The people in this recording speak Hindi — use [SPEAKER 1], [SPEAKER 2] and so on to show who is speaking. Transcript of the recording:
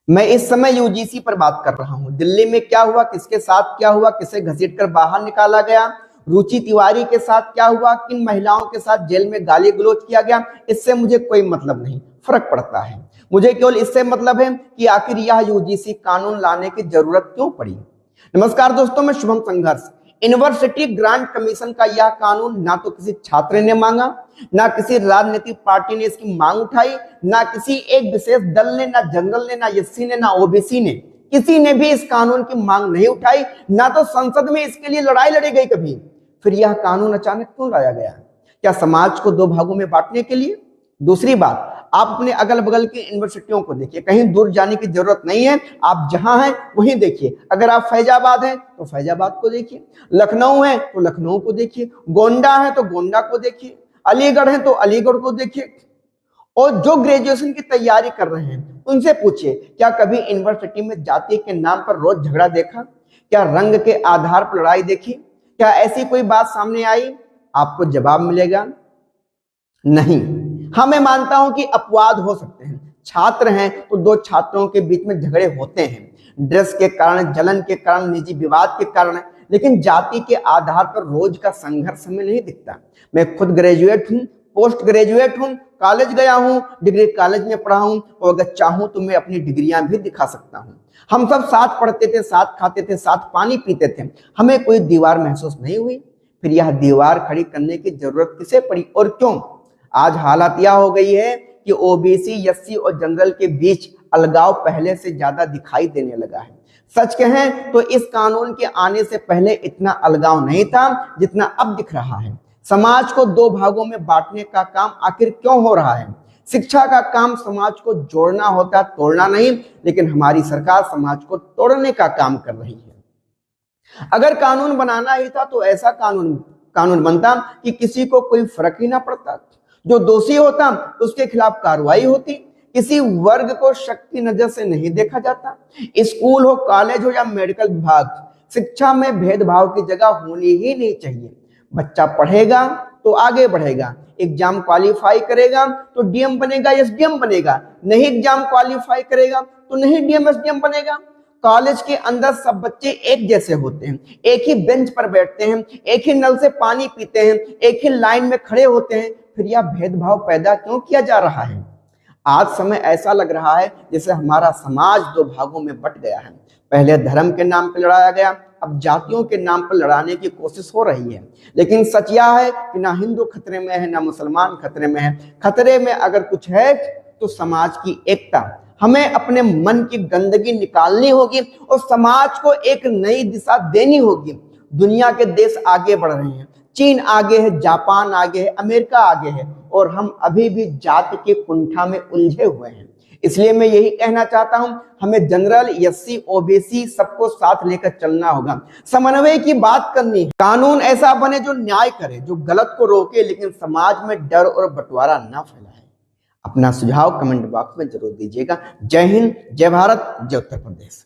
[SPEAKER 1] मैं इस समय यूजीसी पर बात कर रहा हूं। दिल्ली में क्या हुआ, किसके साथ क्या हुआ, किसे घसीटकर बाहर निकाला गया, रुचि तिवारी के साथ क्या हुआ, किन महिलाओं के साथ जेल में गाली गलौज किया गया, इससे मुझे कोई मतलब नहीं। फर्क पड़ता है मुझे केवल इससे मतलब है कि आखिर यह यूजीसी कानून लाने की जरूरत क्यों पड़ी। नमस्कार दोस्तों, मैं शुभम संघर्ष। यूनिवर्सिटी ग्रांट कमीशन का यह कानून ना तो किसी छात्र ने मांगा, ना किसी राजनीतिक पार्टी ने इसकी मांग उठाई, ना किसी एक विशेष दल ने, ना जनरल ने, ना एससी ने, ना ओबीसी ने, किसी ने भी इस कानून की मांग नहीं उठाई, ना तो संसद में इसके लिए लड़ाई लड़ी गई कभी। फिर यह कानून अचानक क्यों लाया गया? क्या समाज को दो भागों में बांटने के लिए? दूसरी बात, आप अपने अगल बगल की यूनिवर्सिटियों को देखिए, कहीं दूर जाने की जरूरत नहीं है, आप जहां हैं वहीं देखिए। अगर आप फैजाबाद हैं तो फैजाबाद को देखिए, लखनऊ है तो लखनऊ को देखिए, गोंडा है तो गोंडा को देखिए, अलीगढ़ है तो अलीगढ़ को देखिए। और जो ग्रेजुएशन की तैयारी कर रहे हैं उनसे पूछिए, क्या कभी यूनिवर्सिटी में जाति के नाम पर रोज झगड़ा देखा? क्या रंग के आधार पर लड़ाई देखी? क्या ऐसी कोई बात सामने आई? आपको जवाब मिलेगा नहीं। हाँ, मैं मानता हूं कि अपवाद हो सकते हैं, छात्र हैं तो दो छात्रों के बीच में झगड़े होते हैं, ड्रेस के कारण, जलन के कारण, निजी विवाद के कारण, लेकिन जाति के आधार पर रोज का संघर्ष हमें नहीं दिखता। मैं खुद ग्रेजुएट हूं, पोस्ट ग्रेजुएट हूं, कॉलेज गया हूं, डिग्री कॉलेज में पढ़ा हूं, और अगर चाहूं तो मैं अपनी डिग्रियां भी दिखा सकता हूं। हम सब साथ पढ़ते थे, साथ खाते थे, साथ पानी पीते थे, हमें कोई दीवार महसूस नहीं हुई। फिर यह दीवार खड़ी करने की जरूरत किसे पड़ी और क्यों? आज हालत यह हो गई है कि ओबीसी, एससी और जनरल के बीच अलगाव पहले से ज्यादा दिखाई देने लगा है। सच कहें तो इस कानून के आने से पहले इतना अलगाव नहीं था जितना अब दिख रहा है। समाज को दो भागों में बांटने का काम आखिर क्यों हो रहा है? शिक्षा का काम समाज को जोड़ना होता, तोड़ना नहीं, लेकिन हमारी सरकार समाज को तोड़ने का काम कर रही है। अगर कानून बनाना ही था तो ऐसा कानून बनता कि किसी को कोई फर्क ही ना पड़ता, जो दोषी होता उसके खिलाफ कार्रवाई होती, किसी वर्ग को शक की नजर से नहीं देखा जाता। स्कूल हो, कॉलेज हो या मेडिकल विभाग, शिक्षा में भेदभाव की जगह होनी ही नहीं चाहिए। बच्चा पढ़ेगा तो आगे बढ़ेगा, एग्जाम क्वालिफाई करेगा तो डीएम बनेगा, एसडीएम बनेगा, नहीं एग्जाम क्वालिफाई करेगा तो नहीं डीएम एसडीएम बनेगा। कॉलेज के अंदर सब बच्चे एक जैसे होते हैं, एक ही बेंच पर बैठते हैं, एक ही नल से पानी पीते हैं, एक ही लाइन में खड़े होते हैं। फिर यह भेदभाव पैदा क्यों किया जा रहा है? आज समय ऐसा लग रहा है जैसे हमारा समाज दो भागों में बट गया है। पहले धर्म के नाम पर लड़ाया गया, अब जातियों के नाम पर लड़ाने की कोशिश हो रही है। लेकिन सच यह है कि ना हिंदू खतरे में है, ना मुसलमान खतरे में है। खतरे में अगर कुछ है तो समाज की एकता। हमें अपने मन की गंदगी निकालनी होगी और समाज को एक नई दिशा देनी होगी। दुनिया के देश आगे बढ़ रहे हैं, चीन आगे है, जापान आगे है, अमेरिका आगे है, और हम अभी भी जाति के कुंठा में उलझे हुए हैं। इसलिए मैं यही कहना चाहता हूं, हमें जनरल, एससी, ओबीसी सबको साथ लेकर चलना होगा, समन्वय की बात करनी है। कानून ऐसा बने जो न्याय करे, जो गलत को रोके, लेकिन समाज में डर और बंटवारा ना फैलाए। अपना सुझाव कमेंट बॉक्स में जरूर दीजिएगा। जय हिंद, जय भारत, जय उत्तर प्रदेश।